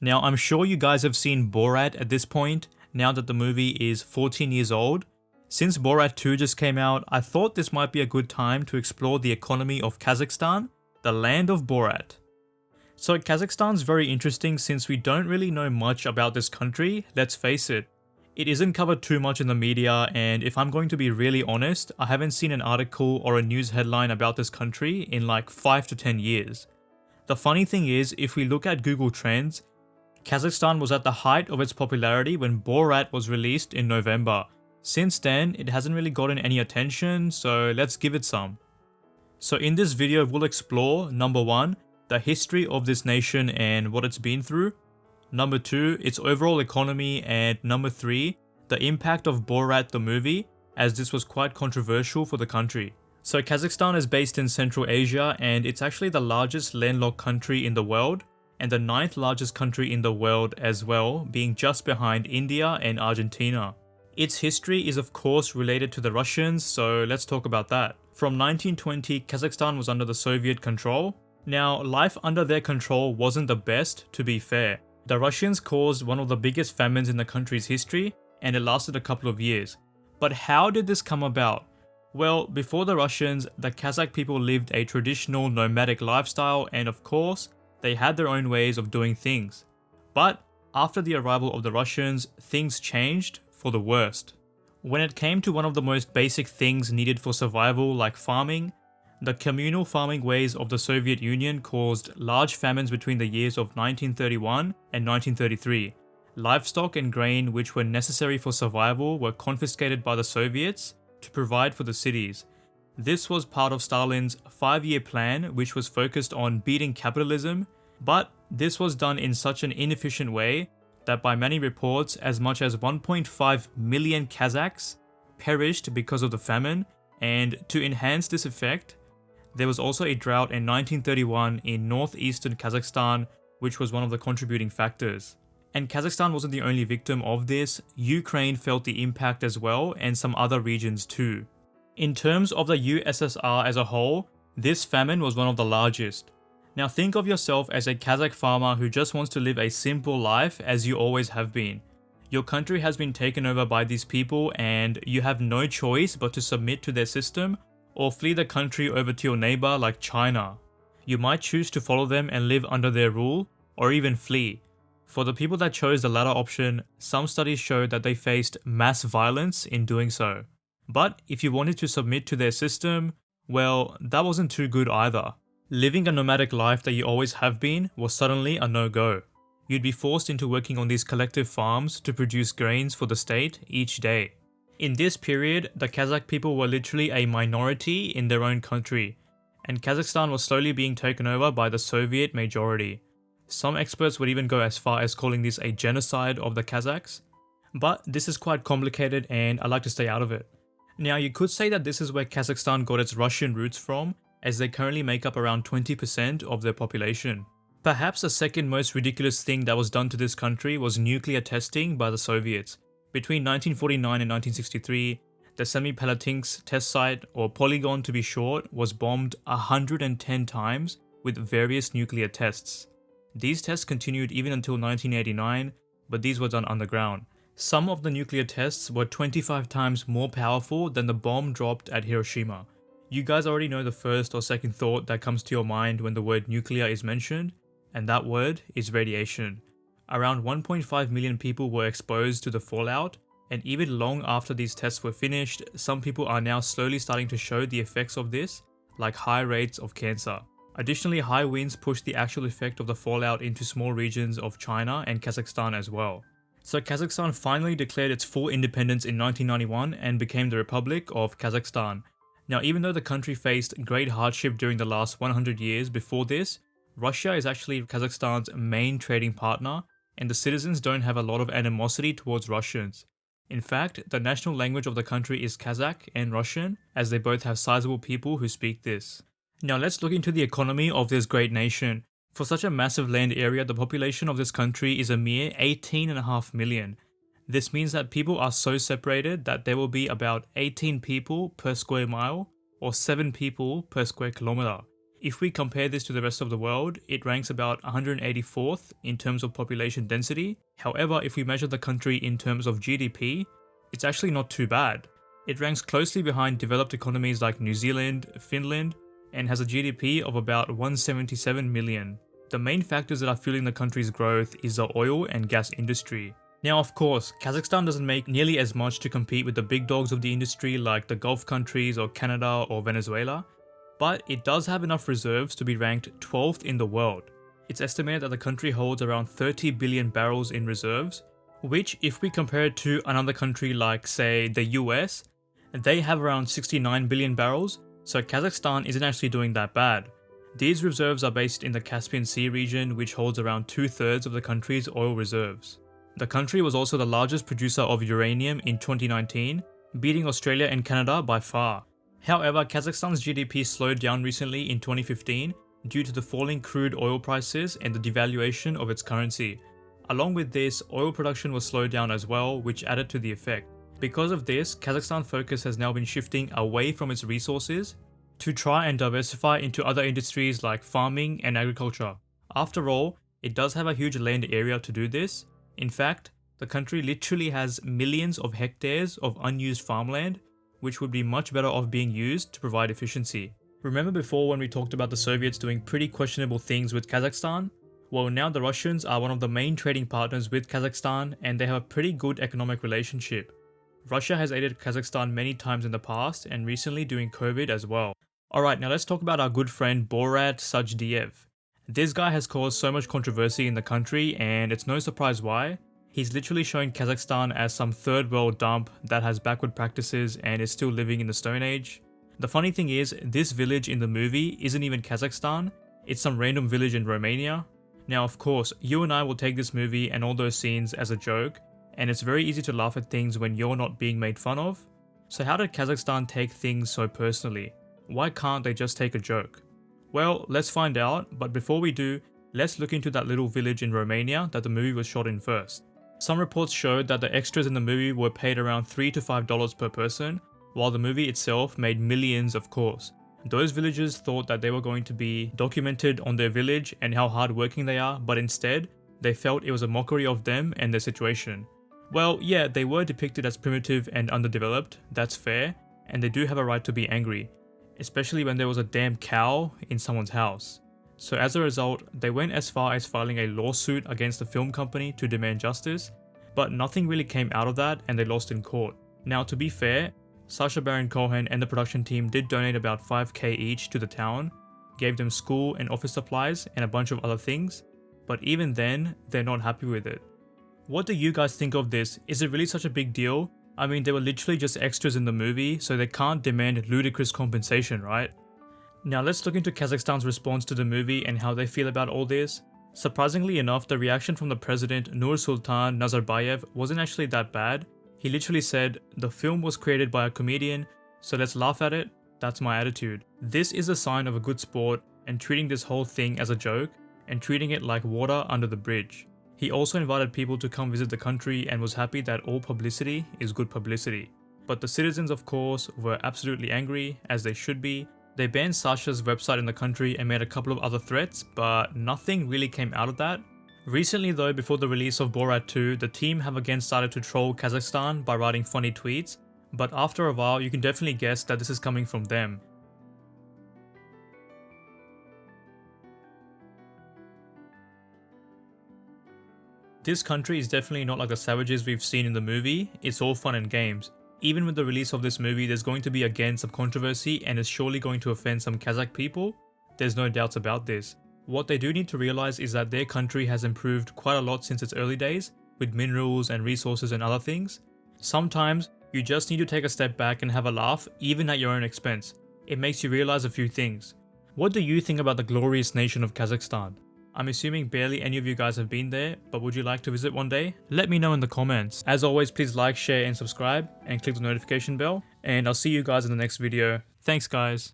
Now, I'm sure you guys have seen Borat at this point, now that the movie is 14 years old. Since Borat 2 just came out, I thought this might be a good time to explore the economy of Kazakhstan, the land of Borat. So Kazakhstan's very interesting since we don't really know much about this country, let's face it. It isn't covered too much in the media, and if I'm going to be really honest, I haven't seen an article or a news headline about this country in like 5 to 10 years. The funny thing is, if we look at Google Trends, Kazakhstan was at the height of its popularity when Borat was released in November. Since then, it hasn't really gotten any attention, so let's give it some. So in this video, we'll explore number 1, the history of this nation and what it's been through. Number 2, its overall economy, and number 3, the impact of Borat the movie, as this was quite controversial for the country. So Kazakhstan is based in Central Asia, and it's actually the largest landlocked country in the world, and the 9th largest country in the world as well, being just behind India and Argentina. Its history is of course related to the Russians, so let's talk about that. From 1920, Kazakhstan was under the Soviet control. Now, life under their control wasn't the best, to be fair. The Russians caused one of the biggest famines in the country's history, and it lasted a couple of years. But how did this come about? Well, before the Russians, the Kazakh people lived a traditional nomadic lifestyle, and of course, they had their own ways of doing things. But after the arrival of the Russians, things changed for the worst. When it came to one of the most basic things needed for survival, like farming, the communal farming ways of the Soviet Union caused large famines between the years of 1931 and 1933. Livestock and grain which were necessary for survival were confiscated by the Soviets to provide for the cities. This was part of Stalin's 5-year plan, which was focused on beating capitalism, but this was done in such an inefficient way that by many reports, as much as 1.5 million Kazakhs perished because of the famine, and to enhance this effect, there was also a drought in 1931 in northeastern Kazakhstan, which was one of the contributing factors. And Kazakhstan wasn't the only victim of this. Ukraine felt the impact as well, and some other regions too. In terms of the USSR as a whole, this famine was one of the largest. Now think of yourself as a Kazakh farmer who just wants to live a simple life as you always have been. Your country has been taken over by these people and you have no choice but to submit to their system or flee the country over to your neighbor like China. You might choose to follow them and live under their rule, or even flee. For the people that chose the latter option, some studies showed that they faced mass violence in doing so. But if you wanted to submit to their system, well, that wasn't too good either. Living a nomadic life that you always have been was suddenly a no-go. You'd be forced into working on these collective farms to produce grains for the state each day. In this period, the Kazakh people were literally a minority in their own country, and Kazakhstan was slowly being taken over by the Soviet majority. Some experts would even go as far as calling this a genocide of the Kazakhs. But this is quite complicated and I like to stay out of it. Now you could say that this is where Kazakhstan got its Russian roots from, as they currently make up around 20% of their population. Perhaps the second most ridiculous thing that was done to this country was nuclear testing by the Soviets. Between 1949 and 1963, the Semipalatinsk test site, or polygon to be short, was bombed 110 times with various nuclear tests. These tests continued even until 1989, but these were done underground. Some of the nuclear tests were 25 times more powerful than the bomb dropped at Hiroshima. You guys already know the first or second thought that comes to your mind when the word nuclear is mentioned, and that word is radiation. Around 1.5 million people were exposed to the fallout, and even long after these tests were finished, some people are now slowly starting to show the effects of this, like high rates of cancer. Additionally, high winds pushed the actual effect of the fallout into small regions of China and Kazakhstan as well. So Kazakhstan finally declared its full independence in 1991 and became the Republic of Kazakhstan. Now, even though the country faced great hardship during the last 100 years before this, Russia is actually Kazakhstan's main trading partner, and the citizens don't have a lot of animosity towards Russians. In fact, the national language of the country is Kazakh and Russian, as they both have sizable people who speak this. Now let's look into the economy of this great nation. For such a massive land area, the population of this country is a mere 18.5 million. This means that people are so separated that there will be about 18 people per square mile or 7 people per square kilometer. If we compare this to the rest of the world, it ranks about 184th in terms of population density. However, if we measure the country in terms of GDP, it's actually not too bad. It ranks closely behind developed economies like New Zealand, Finland, and has a GDP of about 177 million. The main factors that are fueling the country's growth is the oil and gas industry. Now, of course, Kazakhstan doesn't make nearly as much to compete with the big dogs of the industry like the Gulf countries or Canada or Venezuela, but it does have enough reserves to be ranked 12th in the world. It's estimated that the country holds around 30 billion barrels in reserves, which if we compare it to another country like say the US, they have around 69 billion barrels, so Kazakhstan isn't actually doing that bad. These reserves are based in the Caspian Sea region, which holds around 2/3 of the country's oil reserves. The country was also the largest producer of uranium in 2019, beating Australia and Canada by far. However, Kazakhstan's GDP slowed down recently in 2015 due to the falling crude oil prices and the devaluation of its currency. Along with this, oil production was slowed down as well, which added to the effect. Because of this, Kazakhstan's focus has now been shifting away from its resources to try and diversify into other industries like farming and agriculture. After all, it does have a huge land area to do this. In fact, the country literally has millions of hectares of unused farmland, which would be much better off being used to provide efficiency. Remember before when we talked about the Soviets doing pretty questionable things with Kazakhstan? Well, now the Russians are one of the main trading partners with Kazakhstan and they have a pretty good economic relationship. Russia has aided Kazakhstan many times in the past and recently during COVID as well. Alright, now let's talk about our good friend Borat Sajdiev. This guy has caused so much controversy in the country and it's no surprise why. He's literally showing Kazakhstan as some third world dump that has backward practices and is still living in the Stone Age. The funny thing is, this village in the movie isn't even Kazakhstan, it's some random village in Romania. Now of course, you and I will take this movie and all those scenes as a joke, and it's very easy to laugh at things when you're not being made fun of. So how did Kazakhstan take things so personally? Why can't they just take a joke? Well, let's find out, but before we do, let's look into that little village in Romania that the movie was shot in first. Some reports showed that the extras in the movie were paid around $3 to $5 per person, while the movie itself made millions of course. Those villagers thought that they were going to be documented on their village and how hardworking they are, but instead, they felt it was a mockery of them and their situation. Well, yeah, they were depicted as primitive and underdeveloped, that's fair, and they do have a right to be angry, especially when there was a damn cow in someone's house. So as a result, they went as far as filing a lawsuit against the film company to demand justice, but nothing really came out of that and they lost in court. Now to be fair, Sacha Baron Cohen and the production team did donate about $5,000 each to the town, gave them school and office supplies and a bunch of other things, but even then, they're not happy with it. What do you guys think of this? Is it really such a big deal? I mean, they were literally just extras in the movie, so they can't demand ludicrous compensation, right? Now let's look into Kazakhstan's response to the movie and how they feel about all this. Surprisingly enough, the reaction from the president Nursultan Nazarbayev wasn't actually that bad. He literally said, "The film was created by a comedian, so let's laugh at it, that's my attitude." This is a sign of a good sport and treating this whole thing as a joke and treating it like water under the bridge. He also invited people to come visit the country and was happy that all publicity is good publicity. But the citizens of course were absolutely angry, as they should be. They banned Sasha's website in the country and made a couple of other threats, but nothing really came out of that. Recently though, before the release of Borat 2, the team have again started to troll Kazakhstan by writing funny tweets, but after a while you can definitely guess that this is coming from them. This country is definitely not like the savages we've seen in the movie, it's all fun and games. Even with the release of this movie, there's going to be again some controversy and it's surely going to offend some Kazakh people. There's no doubts about this. What they do need to realize is that their country has improved quite a lot since its early days, with minerals and resources and other things. Sometimes, you just need to take a step back and have a laugh, even at your own expense. It makes you realize a few things. What do you think about the glorious nation of Kazakhstan? I'm assuming barely any of you guys have been there, but would you like to visit one day? Let me know in the comments. As always, please like, share and subscribe and click the notification bell. And I'll see you guys in the next video. Thanks guys.